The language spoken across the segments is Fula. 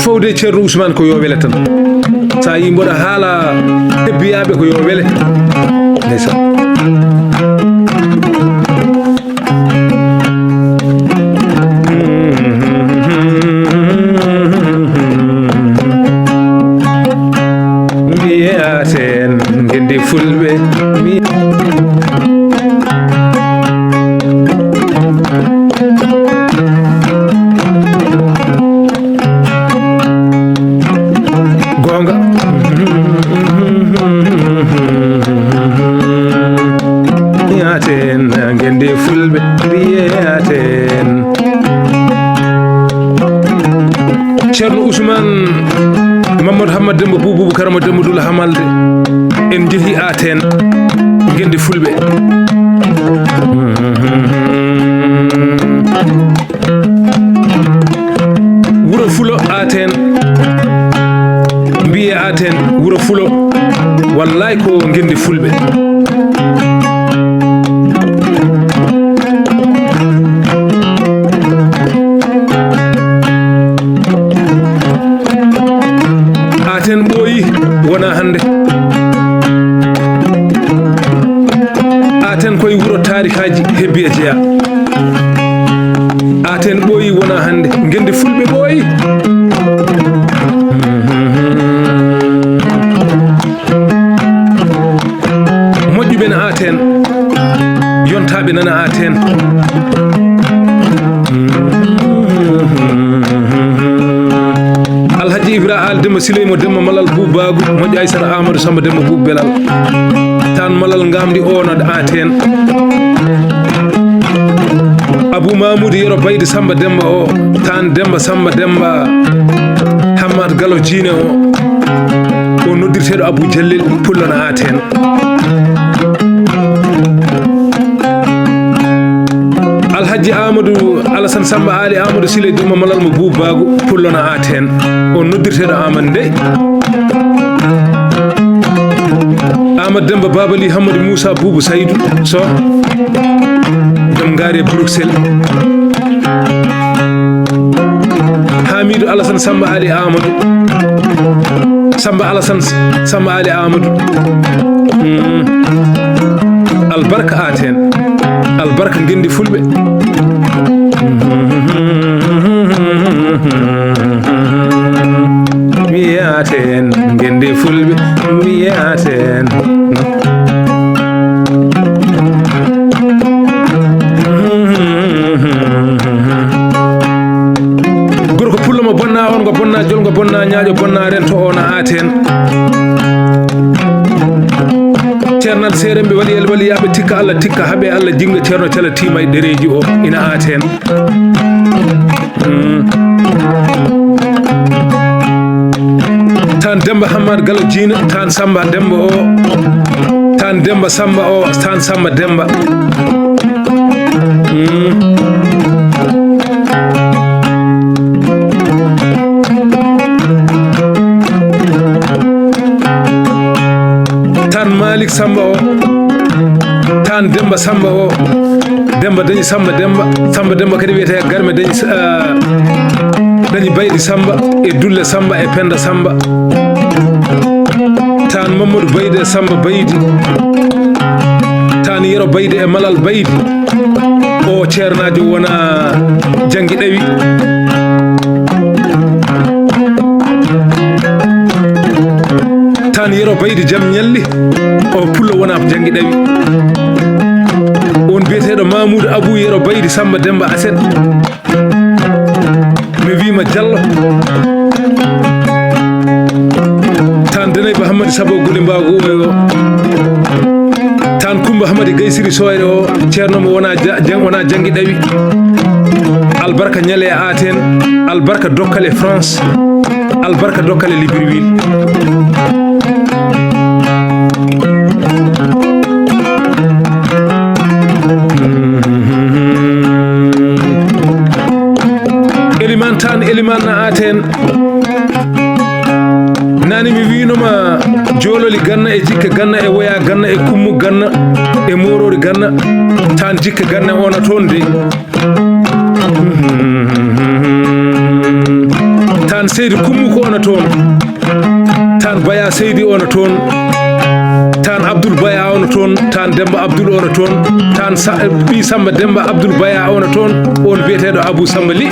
fowde Ceerno Ousmane ko yo wele tan sa yi mboɗa haala hebbiyaɓe ko yo wele ndeysan mbiyaten gende fulɓe gonga mbiyaten gende fulɓe mbiyaten Ceerno Ousmane Mamadou Hamad Demba Boubou Karama Demba Dula Hamalde en jeehi Aten gende fulɓe wuro fulo Aten mbiye Aten wuro fulo wallahi ko gende fulɓe Aten ɓooyi wona hande Aten koye wuro tarikaji hebbi e jeeya Aten ɓooyi wona hande gende fulɓe ɓooyi moƴƴuɓe na Aten yontaɓe nana Aten Alhaji Ibra Al Demba Sileymo Demba Malal Boubagu moƴƴo Aissata Amadou Samba Demba Boubou Belal tan Malal ngamdi ono Aten Abou Mamoudou Yero Bayde Samba Demba o tan Demba Samba Demba Hamad Gallo Jine o noddirteɗo Abou Jalil pullana Aten Alhaji Amadou Alassane Samba Ali Amadou Sile Demba Malal mo Boubagu pullana Aten o noddirteɗo Amadou Ndey Amadou Demba Babali Hamadou Moussa Boubou Saydou so dem gaari Bruxelles Hamidou Alassane Samba Ali Amadou Samba Alassane Samba Ali Amadou albarka Aten albarka gende fulɓe mbiyaten gende fulɓe mbiyaten gorko pullo mo bonna on ngo bonna jolgo bonna ñaaƴo bonna rento ona Aten ceernal seeremɓe waɗi el waliyaɓe tikka Allah tikka haaɓe Allah jinga ceerno cala tima e ɗereji o ina Aten tan Demba Hamad Gallo Jina tan Samba Demba o tan Demba Samba o tan Samba Demba tan Malik Samba o tan Demba Samba o Demba dañi Samba Demba Samba Demba kadi wiyete garme dañi Baydi Samba e Dulle Samba e Penda Samba tan Mamadou Bayde Samba Baydi tan Yero Bayde e Malal Baydi o ceernajo wona Jangi Ɗawi tan Yero Baydi Jam Ñalli o pullo wona Jangi Ɗawi on biyeteɗo Mamoudou Abou Yero Baydi Samba Demba Aset mi wima Diallo tan Denayba Hamadi Sabo Gule Mbago o tan Coumba Hamadi Gaysiri Soyre o ceerno mo wona Jangi Ɗawi albarka ñale Aten albarka dokkale France albarka dokkale Libreville Eliman tan Eliman na Aten nani mi winoma jololi ganna e jikke ganna e woya ganna e kummu ganna e morori ganna tan jikke ganna ona toon de tan seydi kummu ko ona toon tan baya seydi ona toon tan Abdoul Baya ona toon tan Demba Abdoul ona toon tan bi Samba Demba Abdoul Baya ona toon on biyeteɗo Abou Samba Ly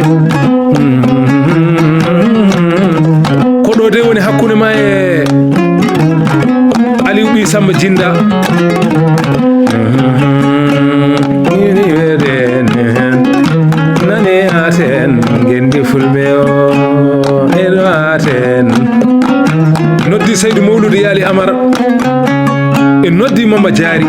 ko ɗo de woni hakkunde ma e Aliou bi Samba Jinda nane aten gendi fulɓe o eɗo aten noddi Seydou Mawludi Yaali Amar en noddi Mama Diary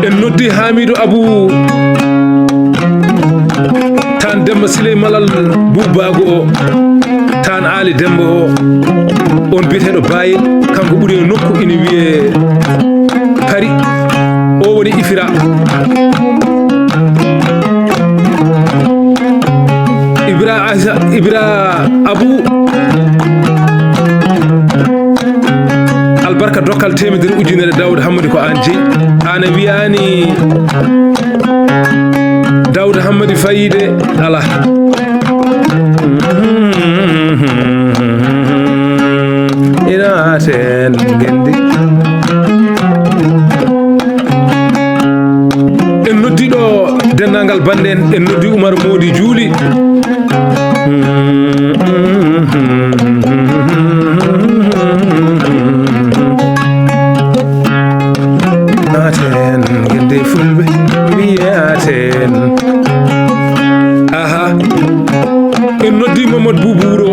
en noddi Hamidou Abou tan Demba Siley Malal Boubago o tan Ali Demba o on biyeteɗo Bayil kanko ɓuuri e nokku ina wiye Paris o woni Ifira Ibra Abou albarka dokkal temedere ujunere Daouda Hammadi ko an jeeyi an wiyani Daouda Hammadi fayide ala ina ten gendi en noddiɗo dendagal bande en noddi Oumar Modi Juuli aten gende fulɓe mbiyaten aha en noddi Mamadou Boubouro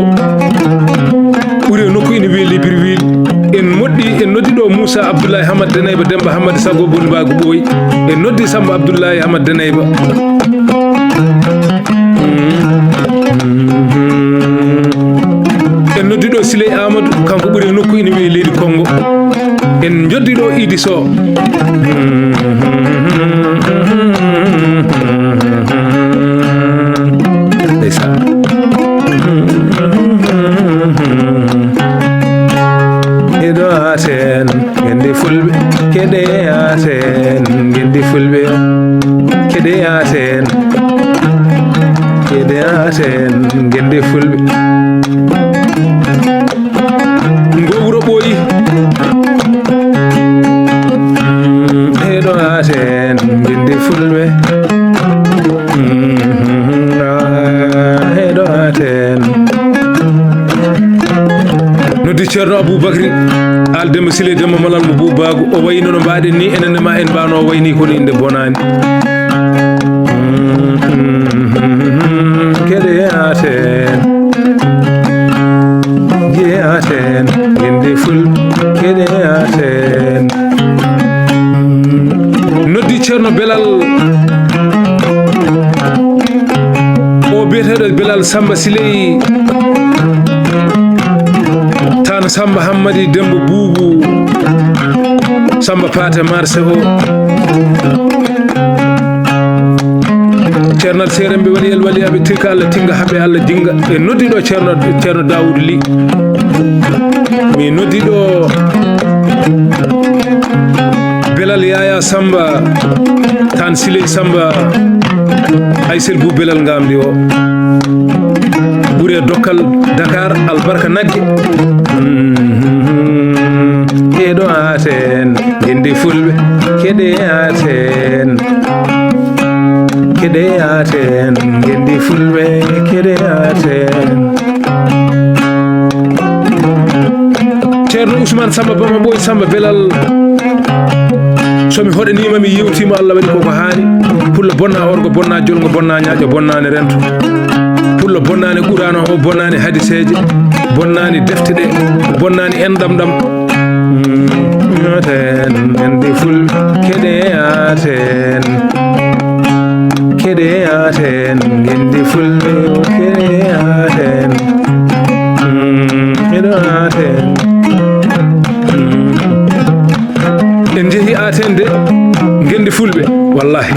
ɓuuri e nokku ina wiye Libreville en noddi ɗo Moussa Abdoulaye Hamad Denayba Demba Hamadi Sago Boni Mbago Ɓooyi en noddi Samba Abdoulaye Hamad Denayba en noddi ɗo Siley Amadou kanko ɓuuri e nokku ina wiye leydi Congo en joddi ɗo Idi Sow ndeysan eɗo aten gendi fulɓe keɗe aten gendi fulɓe keɗe aten gendi fulɓe ngo wuro ɓooyi eɗo aten gendi fulɓe eɗo aten noddi ceerno Aboubacry al Demba Siley Demba Malal mo Boubago o wayno no mbaɗen ni enenne ma en mbano wayni kono inde bonani keɗe aten jeeyaten gendi fulɓe keɗe aten noddi ceerno Belal o biyeteɗo Belal Samba Siley tan Samba Hammadi Demba Boubou Samba Paté Marché o ceerno Serembe wali el waliyaɓe tirka Allah tinga haɓe Allah dinga e noddiɗo ceerno Daoud Ly mi noddiɗo Belal Yaya Samba tan Siley Samba Aysel Bou Belal ngamdi o ɓuuri e dokkal Dakar albarka nagge eɗo aten gendi fulɓe keɗe aten gendi fulɓe keɗe aten ceerno Ousmane Samba Bama Ɓooy Samba Belal somi hoɗanima mi yewtima Allah waɗi koko haani pulla bonna orgo bonna jolgo bonna ñaaƴo bonnani rento pulla bonnani qurano o bonnani hadiseje bonnani defte ɗe bonnani endam ɗam aten gendi fulɓe keɗe aten gendi fulɓe keɗe aten eɗo aten en jeehi aten de gendi fulɓe wallahi